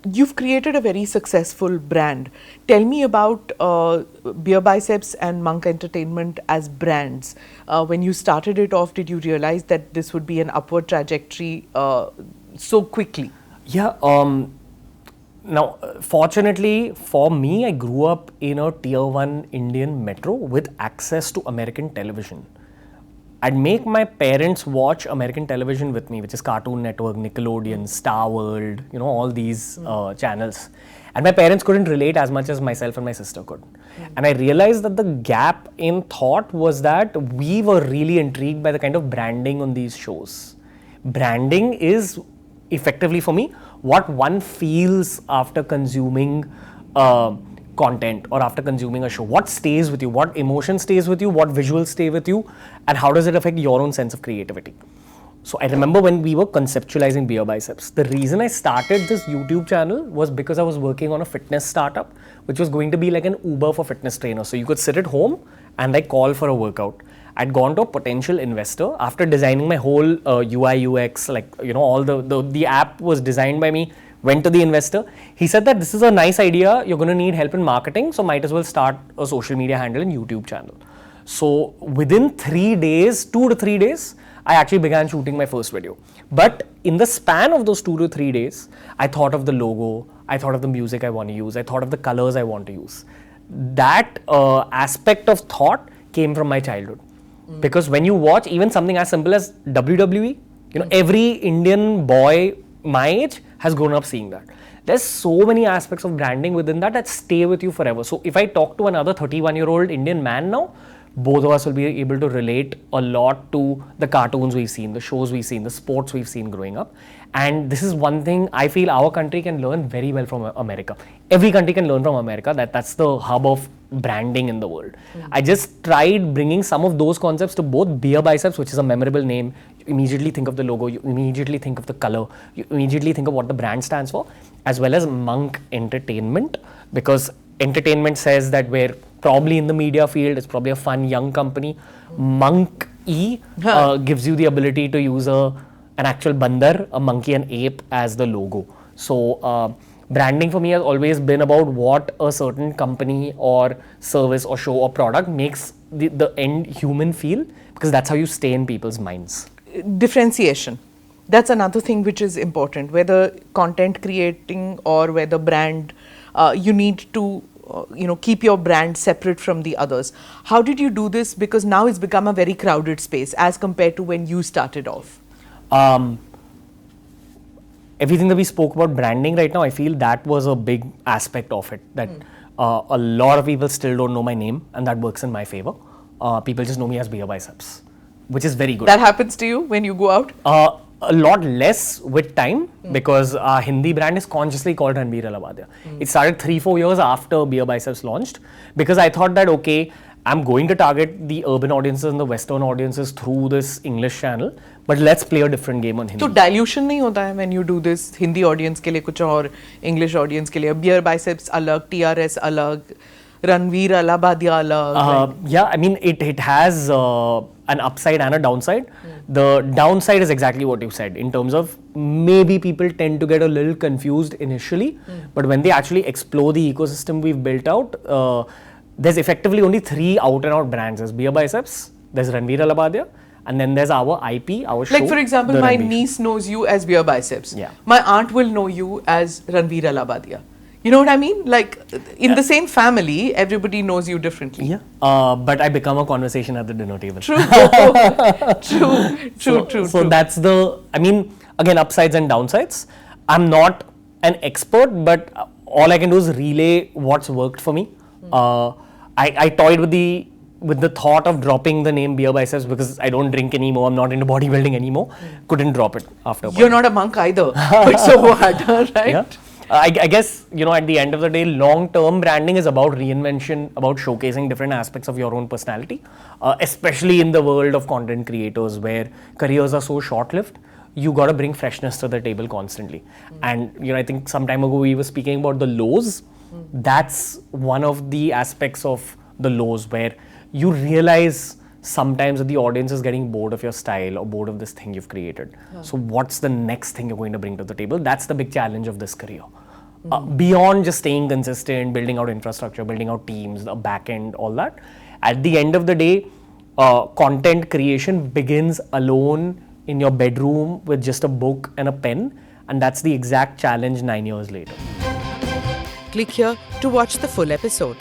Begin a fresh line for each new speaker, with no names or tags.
you've created a very successful brand. Tell me about Beer Biceps and Monk Entertainment as brands. When you started it off, did you realize that this would be an upward trajectory so quickly?
Yeah. Now, fortunately for me, I grew up in a tier 1 Indian metro with access to American television. I'd make my parents watch American television with me, which is Cartoon Network, Nickelodeon, Star World, all these channels. And my parents couldn't relate as much as myself and my sister could. And I realized that the gap in thought was that we were really intrigued by the kind of branding on these shows. Branding is effectively, for me, what one feels after consuming content or after consuming a show. What stays with you? What emotion stays with you? What visuals stay with you? And how does it affect your own sense of creativity? So I remember when we were conceptualizing Beer Biceps, the reason I started this YouTube channel was because I was working on a fitness startup, which was going to be like an Uber for fitness trainers. So you could sit at home and like call for a workout. I'd gone to a potential investor after designing my whole UI UX, all the app was designed by me. Went to the investor. He said that this is a nice idea. You're going to need help in marketing, so might as well start a social media handle and YouTube channel. So within 3 days, 2 to 3 days, I actually began shooting my first video. But in the span of those 2 to 3 days, I thought of the logo, I thought of the music I want to use, I thought of the colors I want to use. That aspect of thought came from my childhood. Because when you watch even something as simple as WWE, every Indian boy my age has grown up seeing that. There's so many aspects of branding within that stay with you forever. So if I talk to another 31-year-old Indian man now, both of us will be able to relate a lot to the cartoons we've seen, the shows we've seen, the sports we've seen growing up. And this is one thing I feel our country can learn very well from America. Every country can learn from America. That's the hub of branding in the world. I just tried bringing some of those concepts to both Beer Biceps, which is a memorable name. You immediately think of the logo, you immediately think of the color, you immediately think of what the brand stands for, as well as Monk Entertainment, because entertainment says that we're probably in the media field, it's probably a fun young company. Monk E gives you the ability to use an actual bandar, a monkey and ape as the logo. So branding for me has always been about what a certain company or service or show or product makes the end human feel, because that's how you stay in people's minds.
Differentiation. That's another thing which is important. Whether content creating or whether brand, you need to keep your brand separate from the others. How did you do this? Because now it's become a very crowded space as compared to when you started off.
Everything that we spoke about branding right now, I feel that was a big aspect of it. That a lot of people still don't know my name, and that works in my favor. People just know me as Beer Biceps, which is very good.
That happens to you when you go out?
A lot less with time, because our Hindi brand is consciously called Ranveer Alabadia. It started 3-4 years after Beer Biceps launched, because I thought that, okay, I'm going to target the urban audiences and the Western audiences through this English channel, but let's play a different game on Hindi.
So dilution नहीं होता है when you do this Hindi audience के लिए कुछ और English audience के लिए? Beer Biceps अलग, TRS अलग, Ranveer Alabadia alag.
Yeah, I mean it has an upside and a downside. The downside is exactly what you said, in terms of maybe people tend to get a little confused initially, but when they actually explore the ecosystem we've built out, there's effectively only 3 out and out brands. There's Beer Biceps, there's Ranveer Alabadia, and then there's our IP, our show.
Like for example, my niece knows you as Beer Biceps.
Yeah.
My aunt will know you as Ranveer Alabadia. You know what I mean? Like in the same family, everybody knows you differently.
Yeah. But I become a conversation at the dinner table.
True. True.
So that's the, I mean, again, upsides and downsides. I'm not an expert, but all I can do is relay what's worked for me. I toyed with the thought of dropping the name Beer Biceps because I don't drink anymore. I'm not into bodybuilding anymore. Couldn't drop it after a while.
You're not a monk either. But so what, right?
Yeah. I guess, at the end of the day, long-term branding is about reinvention, about showcasing different aspects of your own personality, especially in the world of content creators where careers are so short-lived. You got to bring freshness to the table constantly. And, I think some time ago we were speaking about the lows. That's one of the aspects of the lows where you realize sometimes that the audience is getting bored of your style or bored of this thing you've created. So what's the next thing you're going to bring to the table? That's the big challenge of this career. beyond just staying consistent, building out infrastructure, building out teams, the back end, all that. At the end of the day, content creation begins alone in your bedroom with just a book and a pen, and that's the exact challenge 9 years later.
Click here to watch the full episode.